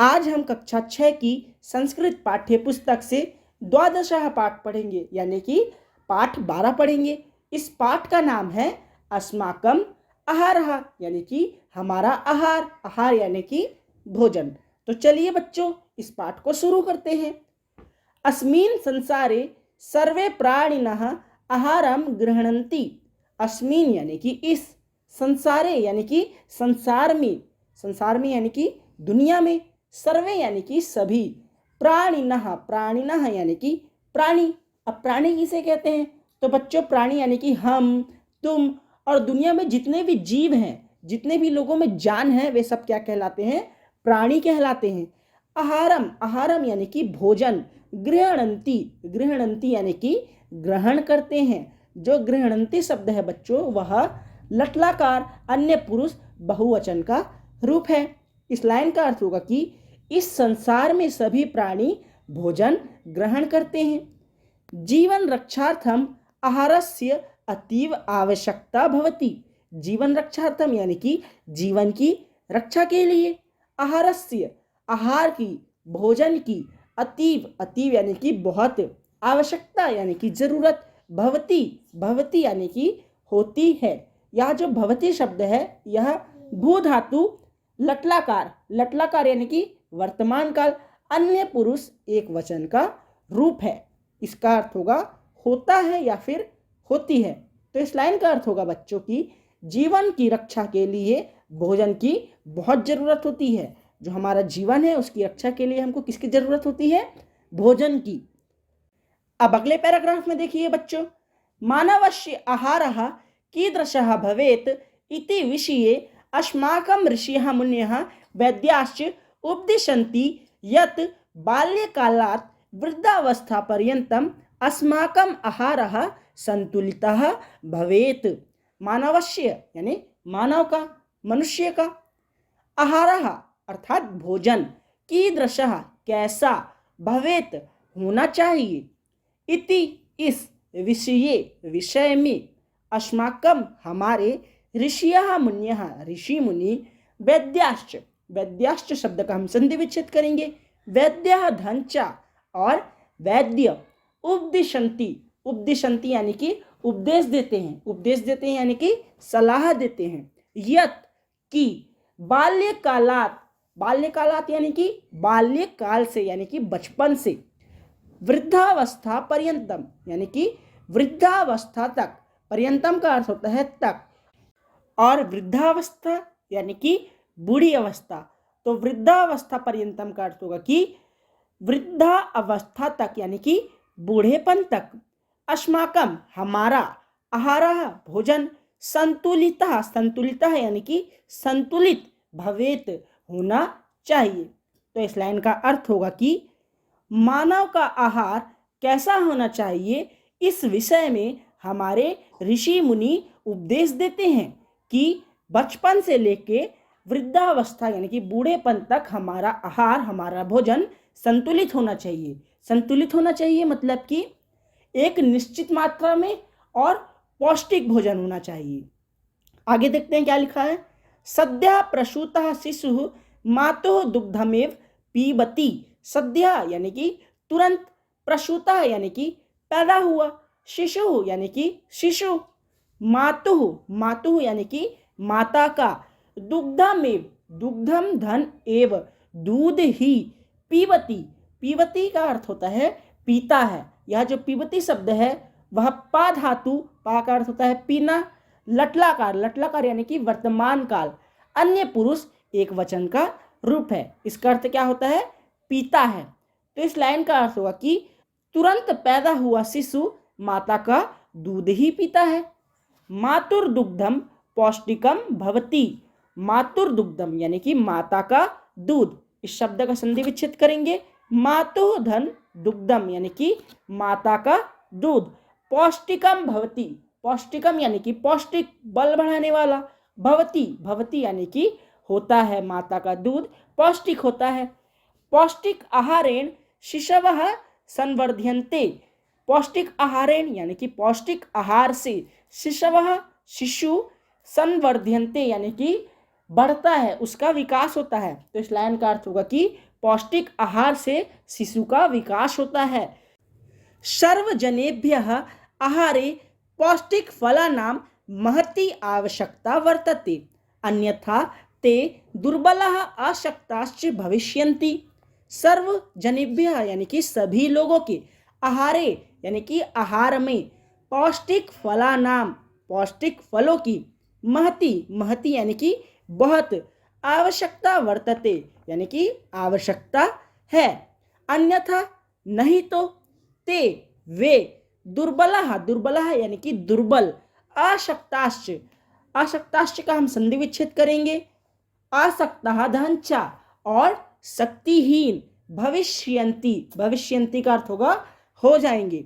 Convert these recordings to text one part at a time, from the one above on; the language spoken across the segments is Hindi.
आज हम कक्षा 6 की संस्कृत पाठ्य पुस्तक से द्वादशः पाठ पढ़ेंगे, यानी कि पाठ 12 पढ़ेंगे। इस पाठ का नाम है अस्माकम आहारः, यानी कि हमारा आहार। आहार यानी कि भोजन। तो चलिए बच्चों, इस पाठ को शुरू करते हैं। अस्मिन् संसारे सर्वे प्राणिनः आहारम गृह्णन्ति। अस्मिन् यानी कि इस, संसारे यानी कि संसार में यानी कि दुनिया में, सर्वे यानी कि सभी, प्राणिनः प्राणिनः यानी कि प्राणी। अब प्राणी किसे कहते हैं? तो बच्चों, प्राणी यानी कि हम, तुम और दुनिया में जितने भी जीव हैं, जितने भी लोगों में जान है, वे सब क्या कहलाते हैं? प्राणी कहलाते हैं। आहारम, आहारम यानी कि भोजन। गृह्णन्ति, गृह्णन्ति यानी कि ग्रहण करते हैं। जो गृह्णन्ति शब्द है बच्चों, वह लट्लाकार अन्य पुरुष बहुवचन का रूप है। इस लाइन का अर्थ होगा कि इस संसार में सभी प्राणी भोजन ग्रहण करते हैं। जीवन रक्षार्थम आहारस्य अतीव आवश्यकता भवति। जीवन रक्षार्थम यानी कि जीवन की रक्षा के लिए, आहारस्य आहार की, भोजन की, अतीव, अतीव यानी कि बहुत, आवश्यकता यानी कि जरूरत, भवति, भवति यानी कि होती है। यह जो भवति शब्द है, यह भू धातु लट्लाकार, लट्लाकार यानी कि वर्तमान काल, अन्य पुरुष एक वचन का रूप है। इसका अर्थ होगा होता है या फिर होती है। तो इस लाइन का अर्थ होगा बच्चों की जीवन की रक्षा के लिए भोजन की बहुत जरूरत होती है। जो हमारा जीवन है उसकी रक्षा के लिए हमको किसकी जरूरत होती है? भोजन की। अब अगले पैराग्राफ में देखिए बच्चों, मानवस्य आहारः कीदृशः भवेत् इति विषये अस्माकं ऋषयः मुनयः वैद्याश्च उपदिशन्ति यत् बाल्यकालात् वृद्धावस्थापर्यन्तम् अस्माकं आहारः संतुलितः भवेत्। मानवस्य यानी मानव का, मनुष्य का, आहारः अर्थात भोजन, कीदृशः कैसा, भवेत् होना चाहिए, इति इस, विषय में, अस्माकं हमारे, ऋषयः मुनयः ऋषि मुनि, वैद्याश्च, वैद्याश्च शब्द का हम संधि विच्छेद करेंगे, वैद्यः धनचा और वैद्य, उपदिशन्ति, उपदिशन्ति यानी कि उपदेश देते हैं, उपदेश देते हैं यानी कि सलाह देते हैं। यत् की, बाल्यकालात्, बाल्यकालात् यानी कि बाल्यकाल से यानी कि बचपन से, वृद्धावस्था पर्यंतम यानी कि वृद्धावस्था तक, पर्यंतम का अर्थ होता है तक, और वृद्धावस्था यानी कि बूढ़ी अवस्था। तो वृद्धावस्था पर्यंतम का अर्थ होगा कि वृद्धा अवस्था तक यानी कि बूढ़ेपन तक, अस्माकम हमारा, आहारः भोजन, संतुलितः, संतुलितः यानी कि संतुलित, भवेत होना चाहिए। तो इस लाइन का अर्थ होगा कि मानव का आहार कैसा होना चाहिए, इस विषय में हमारे ऋषि मुनि उपदेश देते हैं कि बचपन से लेके वृद्धावस्था यानी कि बूढ़ेपन तक हमारा आहार, हमारा भोजन संतुलित होना चाहिए। संतुलित होना चाहिए मतलब कि एक निश्चित मात्रा में और पौष्टिक भोजन होना चाहिए। आगे देखते हैं क्या लिखा है। सद्यः प्रसूतः शिशुः मातुः दुग्धमेव पीबति। सद्यः यानी कि तुरंत, प्रसूतः यानी कि पैदा हुआ, शिशु यानी कि शिशु, मातुः, मातुः यानी कि माता का, दुग्धमेव, दुग्धम धन एव, दूध ही, पीबती, पीबती का अर्थ होता है पीता है। यह जो पीबती शब्द है वह पा धातु, पा का अर्थ होता है पीना, लट्लाकार, लट्लाकार यानी कि वर्तमान काल, अन्य पुरुष एक वचन का रूप है। इसका अर्थ क्या होता है? पीता है। तो इस लाइन का अर्थ होगा कि तुरंत पैदा हुआ शिशु माता का दूध ही पीता है। मातुर्दुग्धम पौष्टिकम भवति। मातुर्दुग्धम यानी कि माता का दूध, इस शब्द का संधि विच्छेद करेंगे, मातुः धन दुग्धम यानी कि माता का दूध, पौष्टिकम भवति, पौष्टिकम यानी कि पौष्टिक, बल बढ़ाने वाला, भवति, भवति यानी कि होता है, माता का दूध पौष्टिक होता है। पौष्टिक आहारेण शिशवः संवर्ध्यन्ते। पौष्टिक आहारेण यानी कि पौष्टिक आहार से, शिशवः शिशु, संवर्ध्यन्ते यानी कि बढ़ता है, उसका विकास होता है। तो इस लाइन का अर्थ होगा कि पौष्टिक आहार से शिशु का विकास होता है। सर्वजनेभ्यः आहारे पौष्टिक फलानां महती आवश्यकता वर्तते, अन्यथा ते दुर्बलाः अशक्ताश्च भविष्यन्ति। सर्वजनेभ्यः यानी कि सभी लोगों के, आहारे यानी कि आहार में, पौष्टिक फलानां पौष्टिक फलों की, महती महती यानी कि बहुत, आवश्यकता वर्तते यानी कि आवश्यकता है, अन्यथा नहीं तो, ते वे, दुर्बलाः दुर्बलाः यानी कि दुर्बल, अशक्ताश्च अशक्ताश्च का हम संधि विच्छेद करेंगे, आसक्तः धनचा और शक्तिहीन, भविष्यन्ति भविष्यन्ति का अर्थ होगा हो जाएंगे।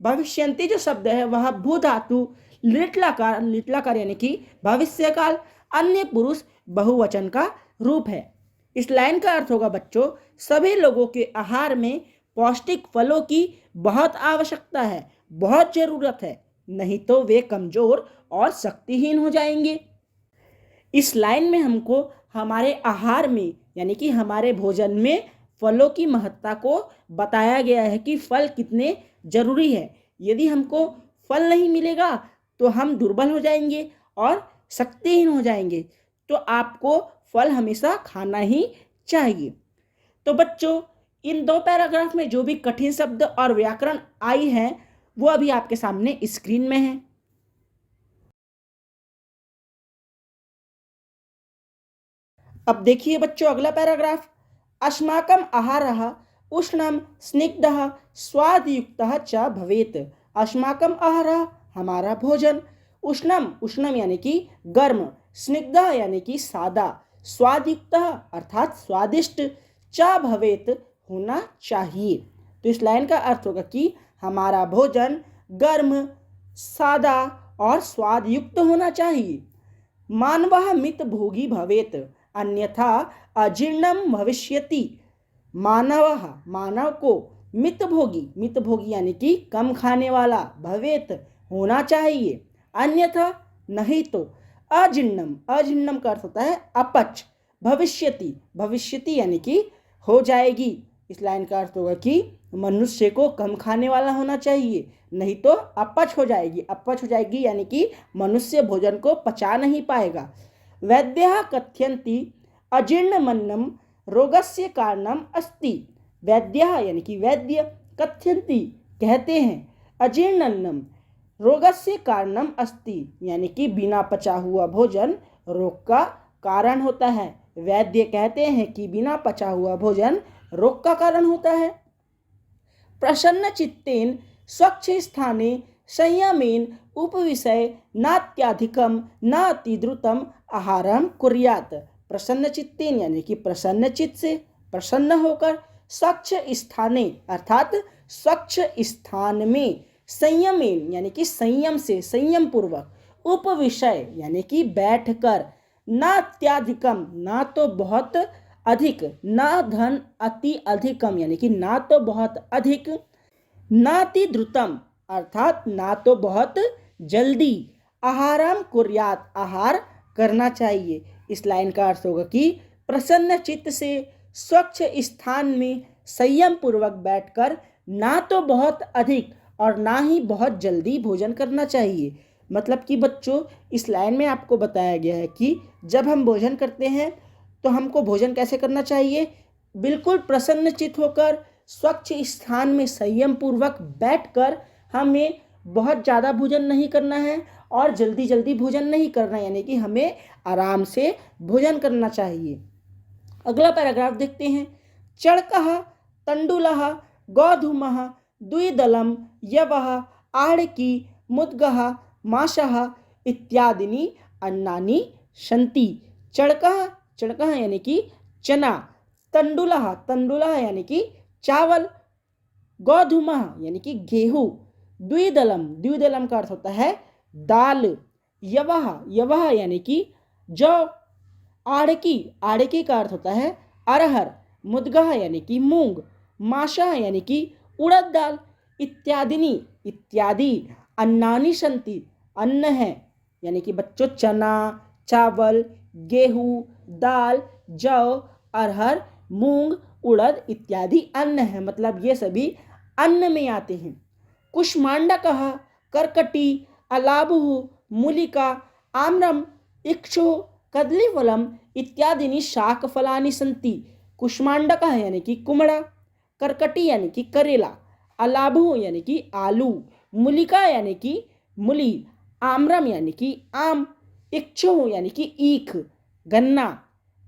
भविष्यन्ति जो शब्द है वह भू धातु लिट्लाकार यानी कि भविष्य काल अन्य पुरुष बहुवचन का रूप है। इस लाइन का अर्थ होगा बच्चों, सभी लोगों के आहार में पौष्टिक फलों की बहुत आवश्यकता है, बहुत जरूरत है, नहीं तो वे कमजोर और शक्तिहीन हो जाएंगे। इस लाइन में हमको हमारे आहार में यानी कि हमारे भोजन में फलों की महत्ता को बताया गया है कि फल कितने जरूरी है। यदि हमको फल नहीं मिलेगा तो हम दुर्बल हो जाएंगे और शक्तिहीन हो जाएंगे। तो आपको फल हमेशा खाना ही चाहिए। तो बच्चों, इन 2 पैराग्राफ में जो भी कठिन शब्द और व्याकरण आई हैं वो अभी आपके सामने स्क्रीन में है। अब देखिए बच्चों अगला पैराग्राफ, अस्माकं आहारः उष्णं स्निग्धः स्वादयुक्तः च भवेत्। अस्माकं आहारः हमारा भोजन, उष्णम उष्णम यानी कि गर्म, स्निग्ध यानी कि सादा, स्वादयुक्त अर्थात स्वादिष्ट, च भवेत होना चाहिए। तो इस लाइन का अर्थ होगा कि हमारा भोजन गर्म, सादा और स्वादयुक्त होना चाहिए। मानवः मितभोगी भवेत, अन्यथा अजीर्णम भविष्यति। मानव को मितभोगी यानी कि कम खाने वाला, भवेत होना चाहिए, अन्यथा नहीं तो अजीर्णम का अर्थ होता है अपच, भविष्यति यानी कि हो जाएगी। इस लाइन का अर्थ होगा कि मनुष्य को कम खाने वाला होना चाहिए, नहीं तो अपच हो जाएगी यानी कि मनुष्य भोजन को पचा नहीं पाएगा। वैद्यः कथयन्ति अजीर्णमन्नं रोगस्य कारणम अस्ति। वैद्यः यानी कि वैद्य, कथयन्ति कहते हैं, अजीर्णन्नम रोगस्य कारणम अस्ति यानी कि बिना पचा हुआ भोजन रोग का कारण होता है। वैद्य कहते हैं कि बिना पचा हुआ भोजन रोग का कारण होता है। प्रसन्न चित्तेन स्वच्छ स्थाने संयमेन उपविशय नात्याधिकम न अतिद्रुतम आहारम कुर्यात। प्रसन्न चित्तेन यानी कि प्रसन्न चित्त से, प्रसन्न होकर, स्वच्छ स्थाने अर्थात स्वच्छ स्थान में, संयमेन यानी कि संयम से, संयम पूर्वक, उपविशय यानी कि बैठकर, नात्याधिकम ना तो बहुत अधिक, ना धन अति अधिकम यानी कि ना तो बहुत अधिक, नाति द्रुतम अर्थात ना तो बहुत जल्दी, आहारम कुर्यात आहार करना चाहिए। इस लाइन का अर्थ होगा कि प्रसन्न चित्त से स्वच्छ स्थान में संयम पूर्वक बैठकर ना तो बहुत अधिक और ना ही बहुत जल्दी भोजन करना चाहिए। मतलब कि बच्चों, इस लाइन में आपको बताया गया है कि जब हम भोजन करते हैं तो हमको भोजन कैसे करना चाहिए, बिल्कुल प्रसन्न चित्त होकर, स्वच्छ स्थान में संयम पूर्वक बैठकर। हमें बहुत ज़्यादा भोजन नहीं करना है और जल्दी जल्दी भोजन नहीं करना, यानी कि हमें आराम से भोजन करना चाहिए। अगला पैराग्राफ देखते हैं। चणकः तंडुलः गोधूमः द्विदलम यवः आड़की मुद्गः माशः इत्यादि अन्नानि सन्ति। चणकः यानी कि चना, तंडुलः यानी कि चावल, गोधूमः यानी कि गेहूँ, द्विदलम का अर्थ होता है दाल, यवः यानी कि जौ, आड़की का अर्थ होता है अरहर, मुद्गः यानी कि मूंग, माशः यानी कि उड़द दाल, इत्यादि अन्नानि सन्ति अन्न है, यानी कि बच्चों चना, चावल, गेहूँ, दाल, जौ, अरहर मूंग, उड़द इत्यादि अन्न है, मतलब ये सभी अन्न में आते हैं। कुष्मांडकः, कर्कटी, अलाभुः, मूलिका, आम्रम, इक्षु, कदलीफलम इत्यादीनि शाकफलानि सन्ति। कुष्मांडकः यानी कि कुमड़ा, कर्कटी यानी कि करेला, अलाभु यानी कि आलू, मूलिका यानी कि मूली, आम्रम यानी कि आम, इक्षु यानी कि ईख गन्ना,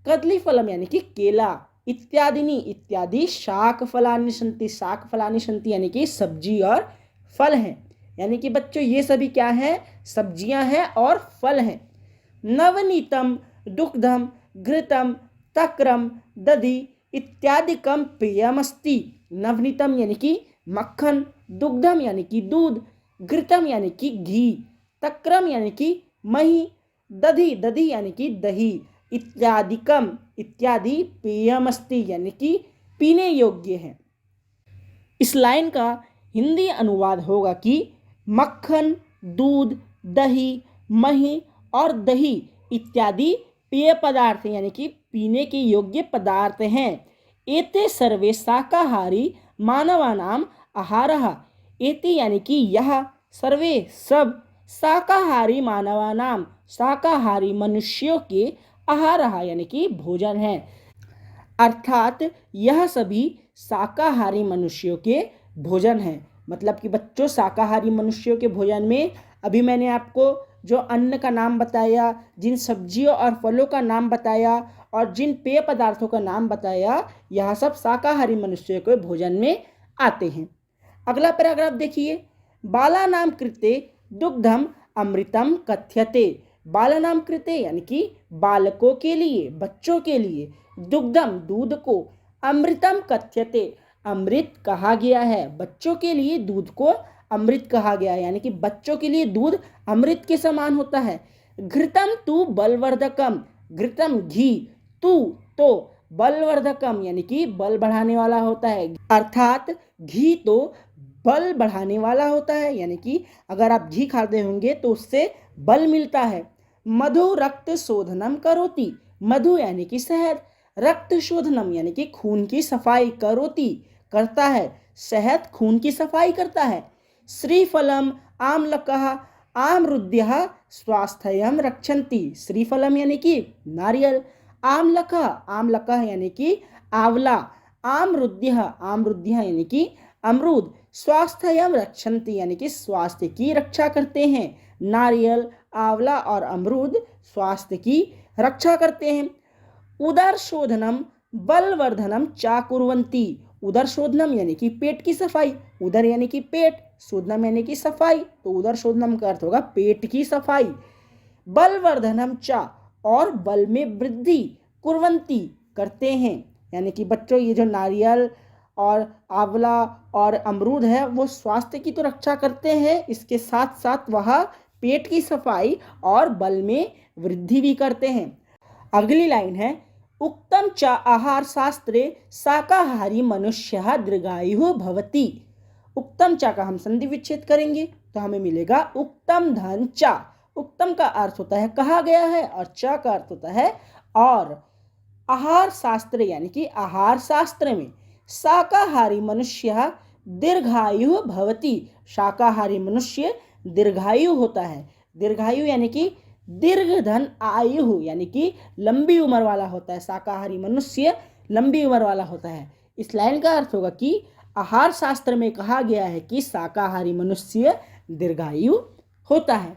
कदलीफलम यानी कि केला, इत्यादिनी इत्यादि शाक फलानि सन्ति। शाक फलानि सन्ति यानी कि सब्जी और फल हैं। यानी कि बच्चों ये सभी क्या है, सब्जियां हैं और फल हैं। नवनीतम, दुग्धम, घृतम, तक्रम, दधि इत्यादिकम पेयमस्ति। नवनीतम यानी कि मक्खन, दुग्धम यानी कि दूध, घृतम यानी कि घी, तक्रम यानी कि मही, दधि दधि यानी कि दही, इत्यादिकम इत्यादि पेयमस्ति यानी कि पीने योग्य है। इस लाइन का हिंदी अनुवाद होगा कि मक्खन, दूध, दही, मही और दही इत्यादि पेय पदार्थ यानी कि पीने के योग्य पदार्थ हैं। एते सर्वे शाकाहारी मानवानाम आहारः। एते यानी कि यह, सर्वे सब, शाकाहारी मानवानाम शाकाहारी मनुष्यों के आहारः यानी कि भोजन है। अर्थात यह सभी शाकाहारी मनुष्यों के भोजन हैं। मतलब कि बच्चों शाकाहारी मनुष्यों के भोजन में अभी मैंने आपको जो अन्न का नाम बताया, जिन सब्जियों और फलों का नाम बताया और जिन पेय पदार्थों का नाम बताया, यह सब शाकाहारी मनुष्यों के भोजन में आते हैं। अगला पैराग्राफ देखिए। बालानाम कृते दुग्धम अमृतम कथ्यते। बालानाम कृते यानी कि बालकों के लिए, बच्चों के लिए, दुग्धम दूध को, अमृतम कथ्यते अमृत कहा गया है। बच्चों के लिए दूध को अमृत कहा गया है, यानी कि बच्चों के लिए दूध अमृत के समान होता है। घृतम तु बलवर्धकम, घृतम घी, तु तो बलवर्धकम यानी कि बल बढ़ाने वाला होता है। अर्थात घी तो बल बढ़ाने वाला होता है, यानी कि अगर आप घी खाते होंगे तो उससे बल मिलता है। मधु रक्त शोधनम करोति, मधु यानी कि शहद, रक्त शोधनम यानी कि खून की सफाई, करोति करता है, शहद खून की सफाई करता है। श्रीफलम आम्लकः आमरुद्यः स्वास्थ्यम रक्षन्ति। श्रीफलम यानी कि नारियल, आम्लकः आम्लकः यानी कि आंवला, आमरुद्यः आमरुद्यः यानी कि अमरूद, स्वास्थ्यम रक्षन्ति यानी कि स्वास्थ्य की रक्षा करते हैं। नारियल, आंवला और अमरूद स्वास्थ्य की रक्षा करते हैं। उदर शोधनम बलवर्धनम चाकुर्वन्ति। उदर शोधनम यानी कि पेट की सफाई, उदर यानी कि पेट, शोधनम यानी कि सफाई, तो उदर शोधनम का अर्थ होगा पेट की सफाई। बलवर्धनम चा और बल में वृद्धि, कुर्वन्ति करते हैं। यानी कि बच्चों ये जो नारियल और आंवला और अमरूद है वो स्वास्थ्य की तो रक्षा करते हैं, इसके साथ साथ वह पेट की सफाई और बल में वृद्धि भी करते हैं। अगली लाइन है, उक्तम च आहार शास्त्रे शाकाहारी मनुष्य दीर्घायु भवति। उक्तम च का हम संधि विच्छेद करेंगे तो हमें मिलेगा उक्तम धन च। उक्तम का अर्थ होता है कहा गया है और च का अर्थ होता है और। आहार शास्त्र यानी कि आहार शास्त्र में शाकाहारी मनुष्य दीर्घायु भवति, शाकाहारी मनुष्य दीर्घायु होता है। दीर्घायु यानी कि दीर्घ धन आयु यानी कि लंबी उम्र वाला होता है। शाकाहारी मनुष्य लंबी उम्र वाला होता है। इस लाइन का अर्थ होगा कि आहार शास्त्र में कहा गया है कि शाकाहारी मनुष्य दीर्घायु होता है।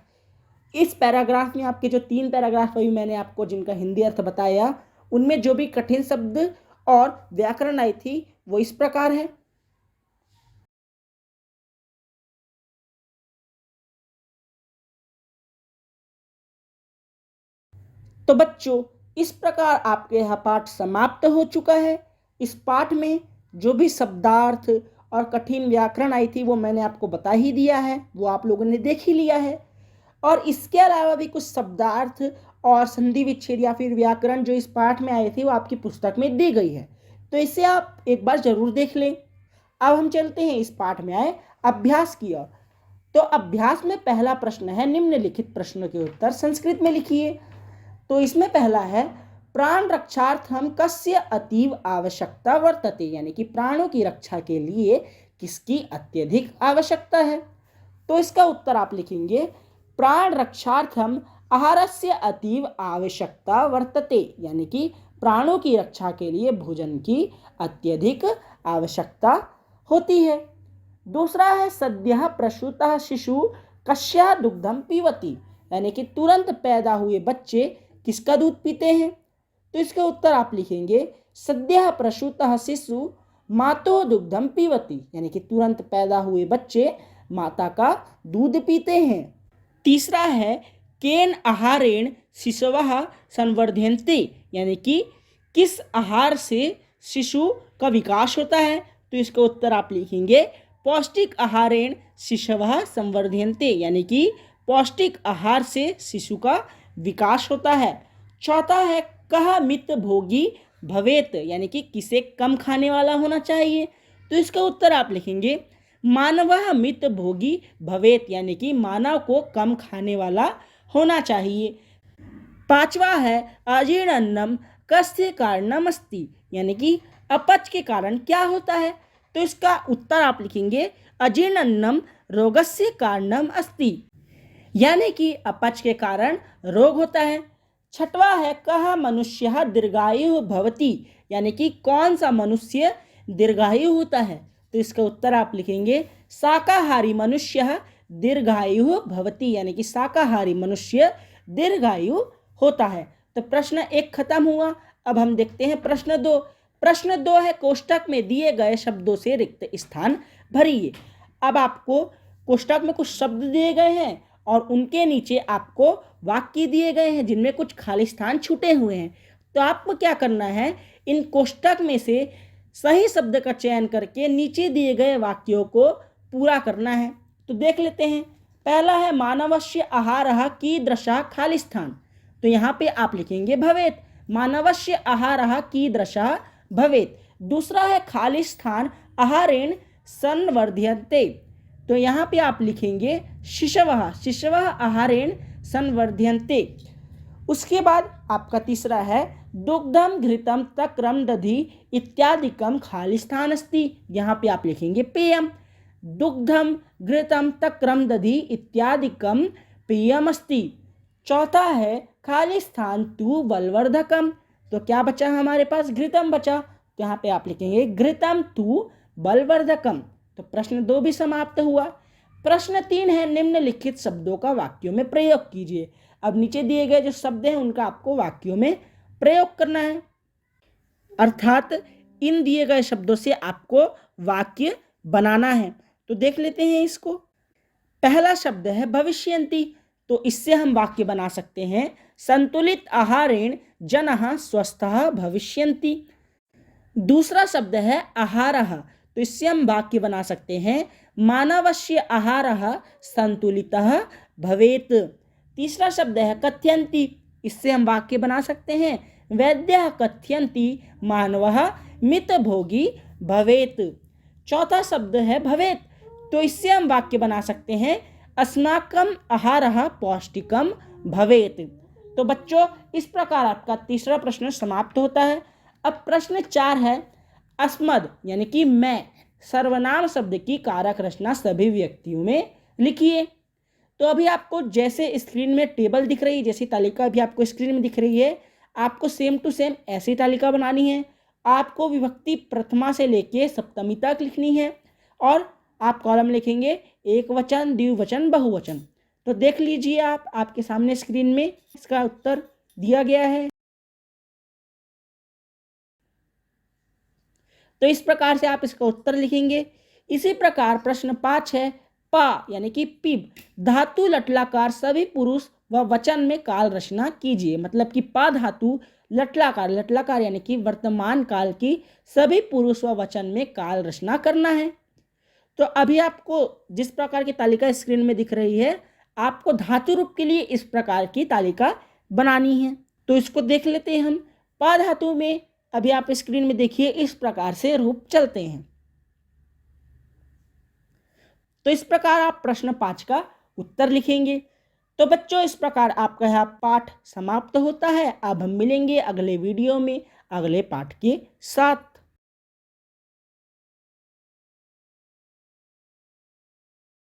इस पैराग्राफ में आपके जो 3 पैराग्राफ अभी मैंने आपको जिनका हिंदी अर्थ बताया, उनमें जो भी कठिन शब्द और व्याकरण आई थी वो इस प्रकार है। तो बच्चों इस प्रकार आपके यह पाठ समाप्त हो चुका है। इस पाठ में जो भी शब्दार्थ और कठिन व्याकरण आई थी वो मैंने आपको बता ही दिया है, वो आप लोगों ने देख ही लिया है। और इसके अलावा भी कुछ शब्दार्थ और संधि विच्छेद या फिर व्याकरण जो इस पाठ में आए थे वो आपकी पुस्तक में दी गई है, तो इसे आप एक बार जरूर देख लें। अब हम चलते हैं इस पाठ में आए अभ्यास की ओर। तो अभ्यास में पहला प्रश्न है, निम्नलिखित प्रश्नों के उत्तर संस्कृत में लिखिए। तो इसमें पहला है, प्राण रक्षार्थम कस्य अतीव आवश्यकता वर्तते, यानी कि प्राणों की रक्षा के लिए किसकी अत्यधिक आवश्यकता है। तो इसका उत्तर आप लिखेंगे प्राण रक्षार्थम आहारस्य अतीव आवश्यकता वर्तते, यानी कि प्राणों की रक्षा के लिए भोजन की अत्यधिक आवश्यकता होती है। दूसरा है सद्यः प्रसूतः शिशु कस्या दुग्धम पीवती, यानी कि तुरंत पैदा हुए बच्चे किसका दूध पीते हैं। तो इसका उत्तर आप लिखेंगे सद्यः प्रसूतः शिशु मातो दुग्धम पीवती, यानी कि तुरंत पैदा हुए बच्चे माता का दूध पीते हैं। तीसरा है केन आहारेण शिशवः संवर्धन्ते, यानी कि किस आहार से शिशु का विकास होता है। तो इसका उत्तर आप लिखेंगे पौष्टिक आहारेण शिशवः संवर्धन्ते, यानी कि पौष्टिक आहार से शिशु का विकास होता है। चौथा है कह मित भोगी भवेत, यानी कि किसे कम खाने वाला होना चाहिए। तो इसका उत्तर आप लिखेंगे मानवः मित भोगी भवेत, यानी कि मानव को कम खाने वाला होना चाहिए। पांचवा है अजीर्णन्नम कस्य कारणम अस्ति, यानी कि अपच के कारण क्या होता है। तो इसका उत्तर आप लिखेंगे अजीर्णन्नम रोगस्य कारणम अस्ति, यानी कि अपच के कारण रोग होता है। छठवा है कह मनुष्य दीर्घायु भवति, यानी कि कौन सा मनुष्य दीर्घायु होता है। तो इसका उत्तर आप लिखेंगे शाकाहारी मनुष्य दीर्घायु भवति, यानी कि शाकाहारी मनुष्य दीर्घायु होता है। तो प्रश्न 1 खत्म हुआ। अब हम देखते हैं प्रश्न 2। प्रश्न 2 है कोष्टक में दिए गए शब्दों से रिक्त स्थान भरिए। अब आपको कोष्टक में कुछ शब्द दिए गए हैं और उनके नीचे आपको वाक्य दिए गए हैं जिनमें कुछ खाली स्थान छूटे हुए हैं। तो आपको क्या करना है, इन कोष्टक में से सही शब्द का चयन करके नीचे दिए गए वाक्यों को पूरा करना है। तो देख लेते हैं। पहला है मानवस्य आहारः कीदृशः खाली स्थान। तो यहाँ पे आप लिखेंगे भवेत, मानवस्य आहारः कीदृशः भवेत। दूसरा है खाली स्थान आहारेण संवर्ध्यन्ते। तो यहाँ पे आप लिखेंगे शिशवः, शिशवः आहारेण संवर्ध्यन्ते। उसके बाद आपका तीसरा है दुग्धम घृतम तक्रम दधि इत्यादिकम खाली स्थान अस्ति। यहाँ पे आप लिखेंगे पेयम, दुग्धम घृतम तक्रम दधि इत्यादिकम पेयम अस्ति। चौथा है खाली स्थान तु बलवर्धकम। तो क्या बचा हमारे पास, घृतम बचा। तो यहाँ पे आप लिखेंगे घृतम तु बलवर्धकम। तो प्रश्न 2 भी समाप्त हुआ। प्रश्न 3 है निम्नलिखित शब्दों का वाक्यों में प्रयोग कीजिए। अब नीचे दिए गए जो शब्द हैं उनका आपको वाक्यों में प्रयोग करना है, अर्थात इन दिए गए शब्दों से आपको वाक्य बनाना है। तो देख लेते हैं इसको। पहला शब्द है भविष्यन्ति। तो इससे हम वाक्य बना सकते हैं संतुलित आहारेण जनः स्वस्थः भविष्यन्ति। दूसरा शब्द है आहारः। तो इससे हम वाक्य बना सकते हैं मानवस्य आहारः संतुलितः भवेत। तीसरा शब्द है कथयन्ति। इससे हम वाक्य बना सकते हैं वैद्यः कथयन्ति मानवः मितभोगी भवेत। चौथा शब्द है भवेत। तो इससे हम वाक्य बना सकते हैं अस्माकं आहारः पौष्टिकम भवेत। तो बच्चों इस प्रकार आपका तीसरा प्रश्न समाप्त होता है। अब प्रश्न 4 है अस्मद, यानी कि मैं, सर्वनाम शब्द की कारक रचना सभी व्यक्तियों में लिखिए। तो अभी आपको जैसे स्क्रीन में टेबल दिख रही है, जैसी तालिका अभी आपको स्क्रीन में दिख रही है, आपको सेम टू सेम ऐसी तालिका बनानी है। आपको विभक्ति प्रथमा से लेके सप्तमी तक लिखनी है और आप कॉलम लिखेंगे एक वचन, द्विवचन, बहुवचन। तो देख लीजिए आप, आपके सामने स्क्रीन में इसका उत्तर दिया गया है। तो इस प्रकार से आप इसका उत्तर लिखेंगे। इसी प्रकार प्रश्न 5 है पा, यानी कि पिब, धातु लटलाकार सभी पुरुष व वचन में काल रचना कीजिए। मतलब कि पा धातु लटलाकार, लटलाकार यानी कि वर्तमान काल की सभी पुरुष व वचन में काल रचना करना है। तो अभी आपको जिस प्रकार की तालिका स्क्रीन में दिख रही है, आपको धातु रूप के लिए इस प्रकार की तालिका बनानी है। तो इसको देख लेते हैं हम। पा धातु में अभी आप स्क्रीन में देखिए इस प्रकार से रूप चलते हैं। तो इस प्रकार आप प्रश्न 5 का उत्तर लिखेंगे। तो बच्चों, इस प्रकार आपका यह पाठ समाप्त होता है। अब हम मिलेंगे अगले वीडियो में अगले पाठ के साथ।